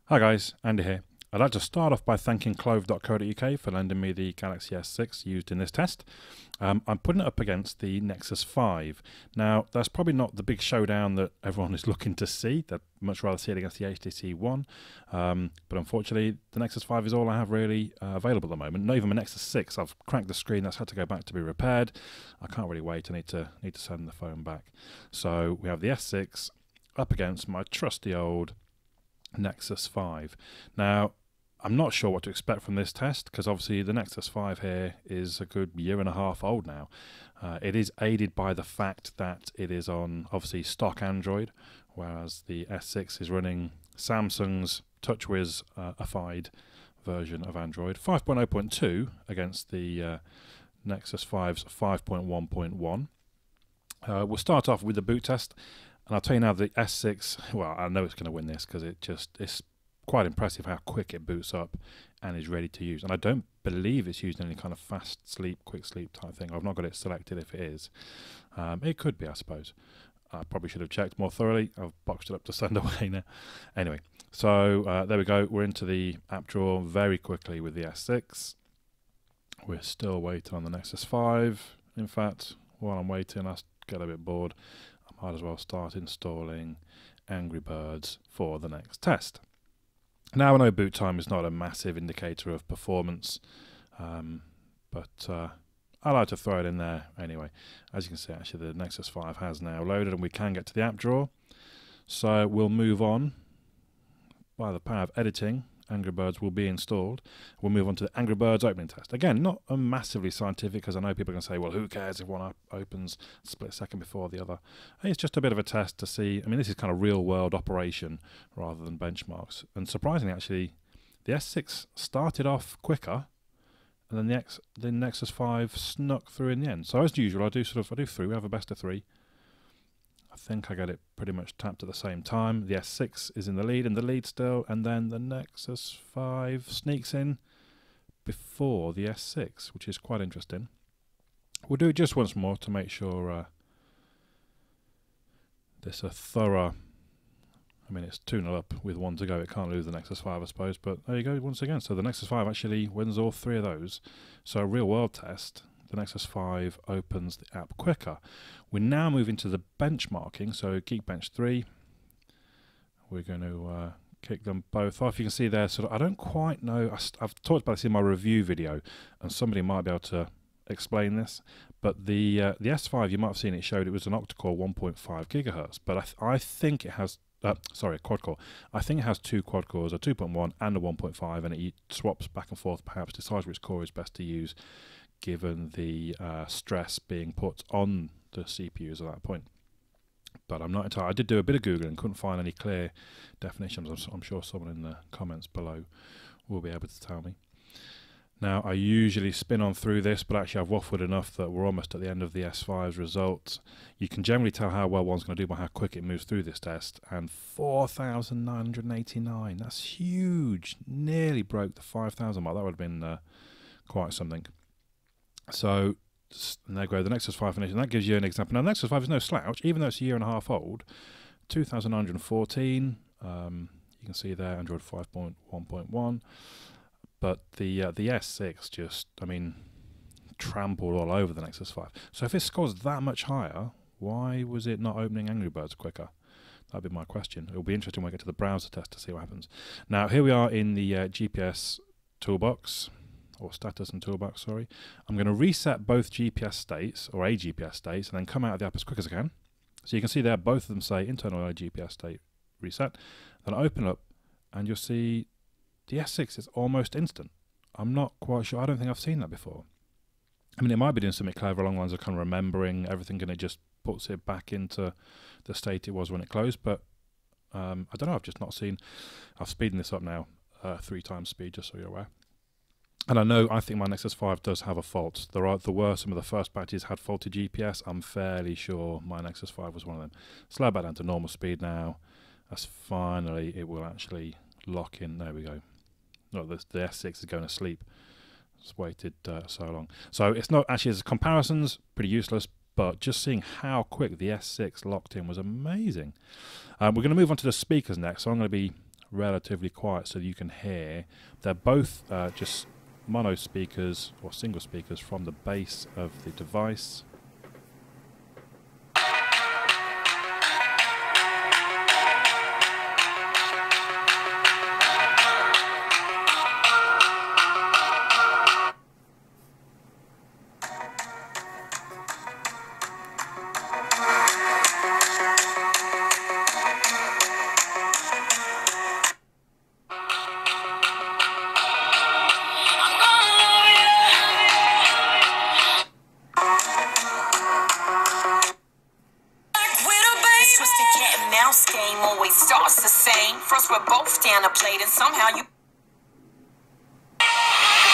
Hi guys, Andy here. I'd like to start off by thanking Clove.co.uk for lending me the Galaxy S6 used in this test. I'm putting it up against the Nexus 5. Now, that's probably not the big showdown that everyone is looking to see. They'd much rather see it against the HTC One. But unfortunately, the Nexus 5 is all I have really available at the moment. Not even my Nexus 6. I've cracked the screen. That's had to go back to be repaired. I can't really wait. I need to send the phone back. So we have the S6 up against my trusty old Nexus 5. Now, I'm not sure what to expect from this test because obviously the Nexus 5 here is a good year and a half old now. It is aided by the fact that it is on obviously stock Android, whereas the S6 is running Samsung's TouchWiz-ified version of Android 5.0.2 against the Nexus 5's 5.1.1. We'll start off with the boot test. And I'll tell you now, the S6, well, I know it's going to win this because it's quite impressive how quick it boots up and is ready to use. And I don't believe it's used in any kind of fast sleep, quick sleep type thing. I've not got it selected if it is. It could be, I suppose. I probably should have checked more thoroughly. I've boxed it up to send away now. Anyway, so there we go. We're into the app drawer very quickly with the S6. We're still waiting on the Nexus 5. In fact, while I'm waiting, I get a bit bored. Might as well start installing Angry Birds for the next test. Now I know boot time is not a massive indicator of performance, but I like to throw it in there anyway. As you can see, actually the Nexus 5 has now loaded and we can get to the app drawer. So we'll move on by the power of editing. Angry Birds will be installed. We'll move on to the Angry Birds opening test. Again, not a massively scientific, because I know people are going to say, well, who cares if one app opens a split second before the other. It's just a bit of a test to see. I mean, this is kind of real-world operation rather than benchmarks. And surprisingly, actually, the S6 started off quicker, and then the Nexus 5 snuck through in the end. So as usual, I do three. We have a best of three. I think I get it pretty much tapped at the same time. The S6 is in the lead still, and then the Nexus 5 sneaks in before the S6, which is quite interesting. We'll do it just once more to make sure this a thorough. I mean, it's 2-0 up with one to go. It can't lose the Nexus 5, I suppose, but there you go once again. So the Nexus 5 actually wins all three of those. So a real-world test. The Nexus 5 opens the app quicker. We're now moving to the benchmarking, so Geekbench 3. We're going to kick them both off. You can see there, sort of, I don't quite know, I've talked about this in my review video, and somebody might be able to explain this, but the S5, you might have seen it showed it was an octa-core 1.5 gigahertz, but I think it has, sorry, a quad-core. I think it has two quad-cores, a 2.1 and a 1.5, and it swaps back and forth, perhaps decides which core is best to use, given the stress being put on the CPUs at that point. But I'm not entirely. I did do a bit of Googling, couldn't find any clear definitions. I'm sure someone in the comments below will be able to tell me. Now, I usually spin on through this, but actually I've waffled enough that we're almost at the end of the S5's results. You can generally tell how well one's going to do by how quick it moves through this test. And 4,989, that's huge. Nearly broke the 5,000 mark. That would have been quite something. So, and there you go, the Nexus 5 finish, and that gives you an example. Now, the Nexus 5 is no slouch, even though it's a year and a half old. 2,914, you can see there, Android 5.1.1. But the S6 just, I mean, trampled all over the Nexus 5. So if it scores that much higher, why was it not opening Angry Birds quicker? That'd be my question. It'll be interesting when we get to the browser test to see what happens. Now, here we are in the GPS toolbox. Or status and toolbox, sorry. I'm going to reset both GPS states, or a GPS state, and then come out of the app as quick as I can. So you can see there, both of them say internal GPS state reset. Then I open up, and you'll see the S6 is almost instant. I'm not quite sure. I don't think I've seen that before. I mean, it might be doing something clever along the lines of kind of remembering everything, and it just puts it back into the state it was when it closed. But I don't know. I've just not seen. I've speeding this up now, 3 times speed, just so you're aware. And I think my Nexus 5 does have a fault. There were some of the first batches had faulty GPS. I'm fairly sure my Nexus 5 was one of them. Slow back down to normal speed now. As finally it will actually lock in. There we go. No, the S6 is going to sleep. It's waited so long. So it's not actually, as comparisons, pretty useless, but just seeing how quick the S6 locked in was amazing. We're going to move on to the speakers next. So I'm going to be relatively quiet so you can hear. They're both just mono speakers or single speakers from the base of the device. Game always starts the same. First we're both down a plate and somehow you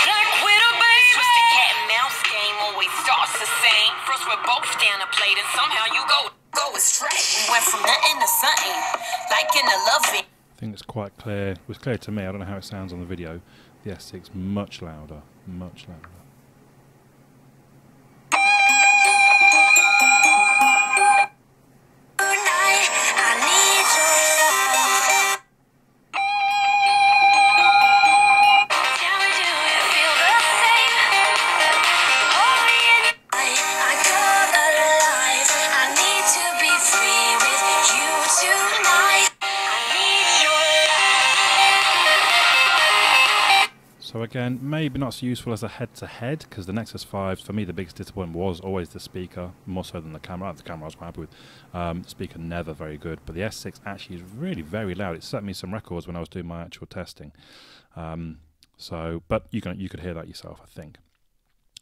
like widow baby. Twisted cat and mouse game always starts the same. First we're both down a plate and somehow you go astray. We went from nothing to something, like in a loving. I think it's quite clear. It was clear to me. I don't know how it sounds on the video. The S6 much louder, much louder. So again, maybe not so useful as a head-to-head, because the Nexus 5, for me, the biggest disappointment was always the speaker, more so than the camera. The camera I was quite happy with. The speaker never very good, but the S6 actually is really very loud. It set me some records when I was doing my actual testing. But you could hear that yourself, I think.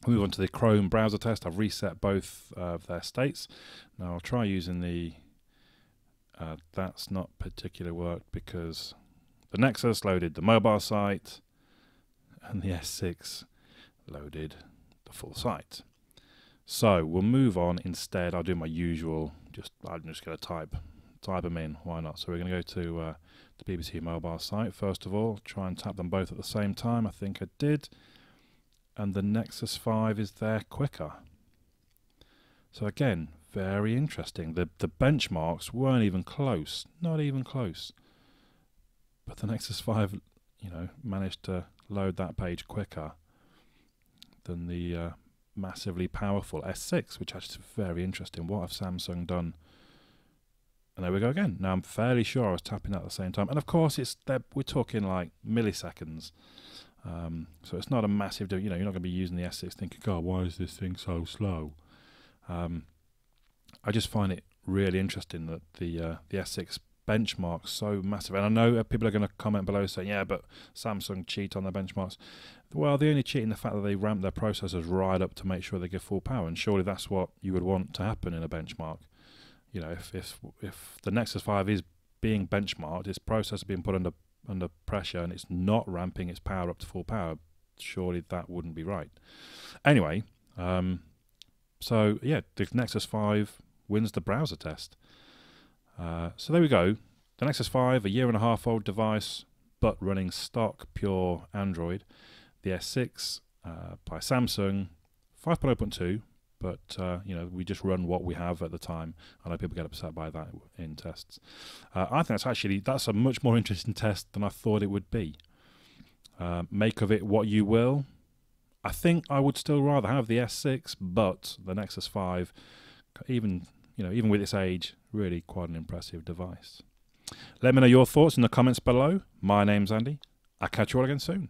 We'll move on to the Chrome browser test. I've reset both of their states. Now I'll try using the. That's not particularly worked because the Nexus loaded the mobile site, and the S6 loaded the full site. So we'll move on instead. I'll do my usual, I'm just going to type them in, why not? So we're going to go to the BBC mobile site first of all, try and tap them both at the same time. I think I did. And the Nexus 5 is there quicker. So again, very interesting. The benchmarks weren't even close, not even close. But the Nexus 5, managed to load that page quicker than the massively powerful S6, which actually is very interesting. What have Samsung done? And there we go again. Now I'm fairly sure I was tapping at the same time, and of course we're talking like milliseconds, so it's not a massive deal. You're not going to be using the S6 thinking, God, why is this thing so slow? I just find it really interesting that the S6 benchmarks so massive, and I know people are going to comment below saying, yeah, but Samsung cheat on their benchmarks. Well, they only cheat in the fact that they ramp their processors right up to make sure they give full power, and surely that's what you would want to happen in a benchmark. If the Nexus 5 is being benchmarked, its processor being put under pressure, and it's not ramping its power up to full power, surely that wouldn't be right. Anyway, so yeah, the Nexus 5 wins the browser test. So there we go. The Nexus 5, a 1.5 old device, but running stock pure Android. The S6 by Samsung, 5.0.2, but we just run what we have at the time. I know people get upset by that in tests. I think that's a much more interesting test than I thought it would be. Make of it what you will. I think I would still rather have the S6, but the Nexus 5, even with its age, really quite an impressive device. Let me know your thoughts in the comments below. My name's Andy. I'll catch you all again soon.